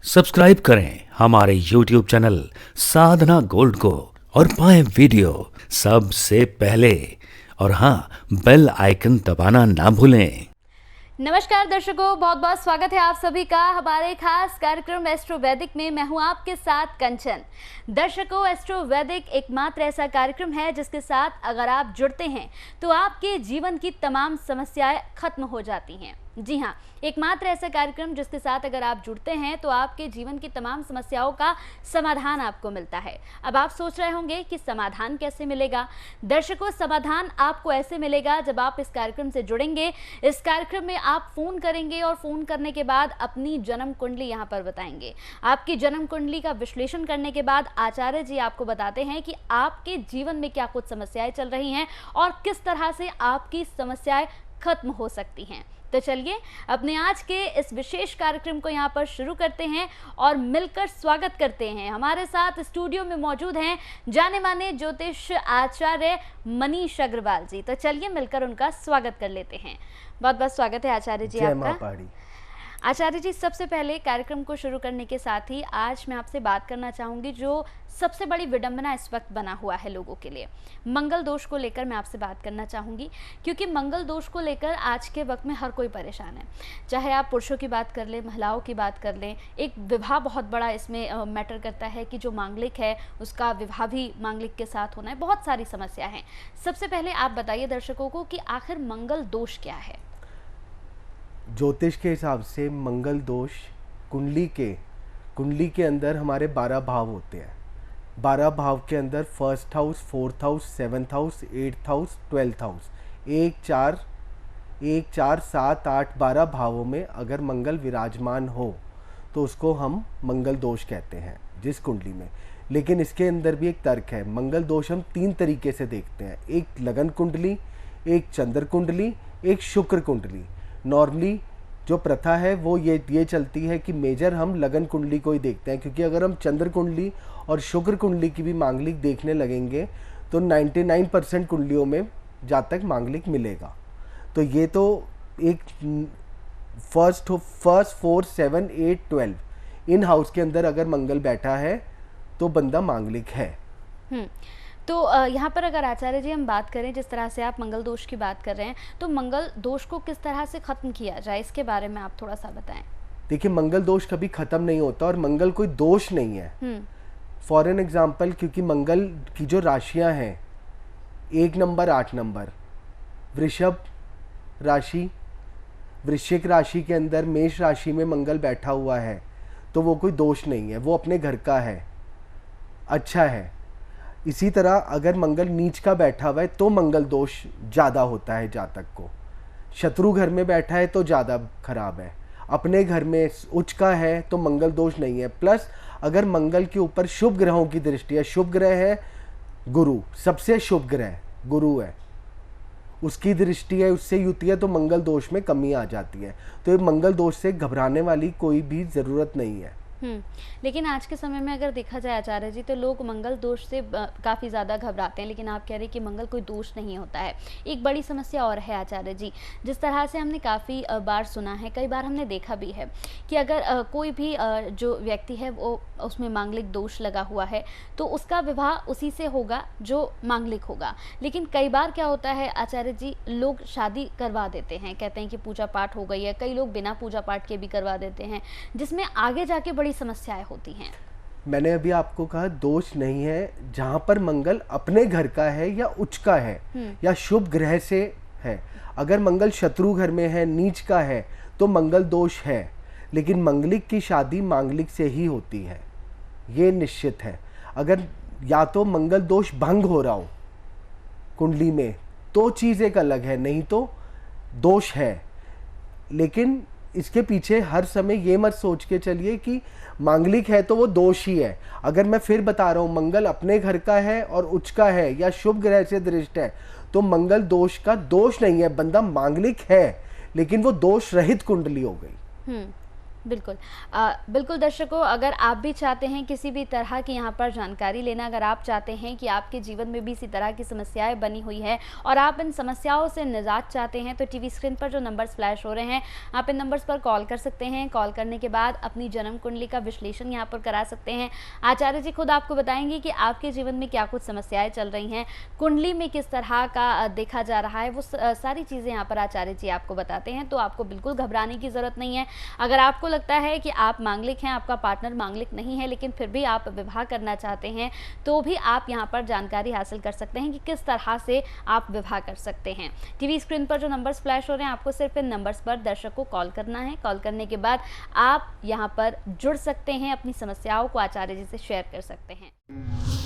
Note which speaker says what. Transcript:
Speaker 1: Subscribe करें हमारे YouTube channel साधना gold को और पाएं वीडियो सबसे पहले। और हाँ, बेल आइकन दबाना ना भूलें।
Speaker 2: नमस्कार दर्शकों, बहुत बहुत स्वागत है आप सभी का हमारे खास कार्यक्रम एस्ट्रो वैदिक में। मैं हूं आपके साथ कंचन। दर्शकों, एस्ट्रो वैदिक एकमात्र ऐसा कार्यक्रम है जिसके साथ अगर आप जुड़ते हैं तो आपके जीवन की तमाम समस्याएं खत्म हो जाती हैं। जी हाँ, एकमात्र ऐसा कार्यक्रम जिसके साथ अगर आप जुड़ते हैं तो आपके जीवन की तमाम समस्याओं का समाधान आपको मिलता है। अब आप सोच रहे होंगे कि समाधान कैसे मिलेगा। दर्शकों, समाधान आपको ऐसे मिलेगा जब आप इस कार्यक्रम से जुड़ेंगे। इस कार्यक्रम में आप फोन करेंगे और फोन करने के बाद अपनी जन्म कुंडली यहाँ पर बताएंगे। आपकी जन्म कुंडली का विश्लेषण करने के बाद आचार्य जी आपको बताते हैं कि आपके जीवन में क्या कुछ समस्याएं चल रही हैं और किस तरह से आपकी समस्याएं खत्म हो सकती हैं। तो चलिए अपने आज के इस विशेष कार्यक्रम को यहाँ पर शुरू करते हैं और मिलकर स्वागत करते हैं। हमारे साथ स्टूडियो में मौजूद हैं जाने माने ज्योतिष आचार्य मनीष अग्रवाल जी। तो चलिए मिलकर उनका स्वागत कर लेते हैं। बहुत बहुत स्वागत है आचार्य जी आपका। आचार्य जी, सबसे पहले कार्यक्रम को शुरू करने के साथ ही आज मैं आपसे बात करना चाहूँगी जो सबसे बड़ी विडंबना इस वक्त बना हुआ है लोगों के लिए। मंगल दोष को लेकर मैं आपसे बात करना चाहूँगी, क्योंकि मंगल दोष को लेकर आज के वक्त में हर कोई परेशान है। चाहे आप पुरुषों की बात कर लें, महिलाओं की बात कर लें, एक विवाह बहुत बड़ा इसमें मैटर करता है कि जो मांगलिक है उसका विवाह भी मांगलिक के साथ होना है। बहुत सारी समस्या हैं। सबसे पहले आप बताइए दर्शकों को कि आखिर मंगल दोष क्या है।
Speaker 3: ज्योतिष के हिसाब से मंगल दोष कुंडली के अंदर हमारे 12 भाव होते हैं। 12 भाव के अंदर first house, fourth house, seventh house, eighth house, 12th house, 1 4 7 8 12 भावों में अगर मंगल विराजमान हो तो उसको हम मंगल दोष कहते हैं जिस कुंडली में। लेकिन इसके अंदर भी एक तर्क है। मंगल दोष हम 3 तरीके से देखते हैं, एक लगन कुंडली, एक चंद्र कुंडली, एक शुक्र कुंडली। नॉर्मली जो प्रथा है वो ये चलती है कि मेजर हम लगन कुंडली को ही देखते हैं, क्योंकि अगर हम चंद्र कुंडली और शुक्र कुंडली की भी मांगलिक देखने लगेंगे तो 99% कुंडलियों में जातक मांगलिक मिलेगा। तो ये तो एक फर्स्ट 4 7 8 12 इन हाउस के अंदर अगर मंगल बैठा है तो बंदा मांगलिक है।
Speaker 2: तो यहाँ पर अगर आचार्य जी हम बात करें, जिस तरह से आप मंगल दोष की बात कर रहे हैं, तो मंगल दोष को किस तरह से खत्म किया जाए इसके बारे में आप थोड़ा सा बताएं।
Speaker 3: देखिए, मंगल दोष कभी खत्म नहीं होता और मंगल कोई दोष नहीं है। फॉर एन एग्जाम्पल, क्योंकि मंगल की जो राशियां हैं 1 नंबर 8 नंबर, वृषभ राशि, वृश्चिक राशि के अंदर मेष राशि में मंगल बैठा हुआ है तो वो कोई दोष नहीं है, वो अपने घर का है, अच्छा है। इसी तरह अगर मंगल नीच का बैठा हुआ है तो मंगल दोष ज़्यादा होता है जातक को। शत्रु घर में बैठा है तो ज़्यादा खराब है, अपने घर में उच्च का है तो मंगल दोष नहीं है। प्लस अगर मंगल के ऊपर शुभ ग्रहों की दृष्टि है, शुभ ग्रह है गुरु, सबसे शुभ ग्रह गुरु है, उसकी दृष्टि है, उससे युति है, तो मंगल दोष में कमी आ जाती है। तो ये मंगल दोष से घबराने वाली कोई भी ज़रूरत नहीं है।
Speaker 2: लेकिन आज के समय में अगर देखा जाए आचार्य जी, तो लोग मंगल दोष से काफ़ी ज़्यादा घबराते हैं, लेकिन आप कह रहे हैं कि मंगल कोई दोष नहीं होता है। एक बड़ी समस्या और है आचार्य जी, जिस तरह से हमने काफ़ी बार सुना है, कई बार हमने देखा भी है कि अगर कोई भी जो व्यक्ति है वो उसमें मांगलिक दोष लगा हुआ है तो उसका विवाह उसी से होगा जो मांगलिक होगा। लेकिन कई बार क्या होता है आचार्य जी, लोग शादी करवा देते हैं, कहते हैं कि पूजा पाठ हो गई है, कई लोग बिना पूजा पाठ के भी करवा देते हैं, जिसमें आगे जाके बड़ी समस्याएं होती हैं।
Speaker 3: मैंने अभी आपको कहा दोष नहीं है, जहां पर मंगल अपने घर का है या उच्च का है या शुभ ग्रह से है। अगर मंगल शत्रु घर में है, नीच का है, तो मंगल दोष है। लेकिन मंगलिक की शादी मांगलिक से ही होती है, ये निश्चित है। अगर या तो मंगल दोष भंग हो रहा हो कुंडली में तो चीज़ एक अलग है, नहीं तो दोष है। लेकिन इसके पीछे हर समय ये मत सोच के चलिए कि मांगलिक है तो वो दोष ही है। अगर मैं फिर बता रहा हूँ मंगल अपने घर का है और उच्च का है या शुभ ग्रह से दृष्ट है तो मंगल दोष का दोष नहीं है, बंदा मांगलिक है, लेकिन वो दोष रहित कुंडली हो गई।
Speaker 2: बिल्कुल। बिल्कुल दर्शकों, अगर आप भी चाहते हैं किसी भी तरह की यहाँ पर जानकारी लेना, अगर आप चाहते हैं कि आपके जीवन में भी इसी तरह की समस्याएं बनी हुई है और आप इन समस्याओं से निजात चाहते हैं, तो टीवी स्क्रीन पर जो नंबर्स फ्लैश हो रहे हैं, आप इन नंबर्स पर कॉल कर सकते हैं। कॉल करने के बाद अपनी जन्म कुंडली का विश्लेषण यहाँ पर करा सकते हैं। आचार्य जी खुद आपको बताएंगे कि आपके जीवन में क्या कुछ समस्याएं चल रही हैं, कुंडली में किस तरह का देखा जा रहा है, वो सारी चीज़ें यहाँ पर आचार्य जी आपको बताते हैं। तो आपको बिल्कुल घबराने की ज़रूरत नहीं है। अगर आपको लगता है कि आप मांगलिक हैं, आपका पार्टनर मांगलिक नहीं है, लेकिन फिर भी आप विवाह करना चाहते हैं, तो भी आप यहाँ पर जानकारी हासिल कर सकते हैं कि किस तरह से आप विवाह कर सकते हैं। टीवी स्क्रीन पर जो नंबर्स फ्लैश हो रहे हैं, आपको सिर्फ इन नंबर्स पर दर्शक को कॉल करना है। कॉल करने के बाद आप यहाँ पर जुड़ सकते हैं, अपनी समस्याओं को आचार्य जी से शेयर कर सकते हैं।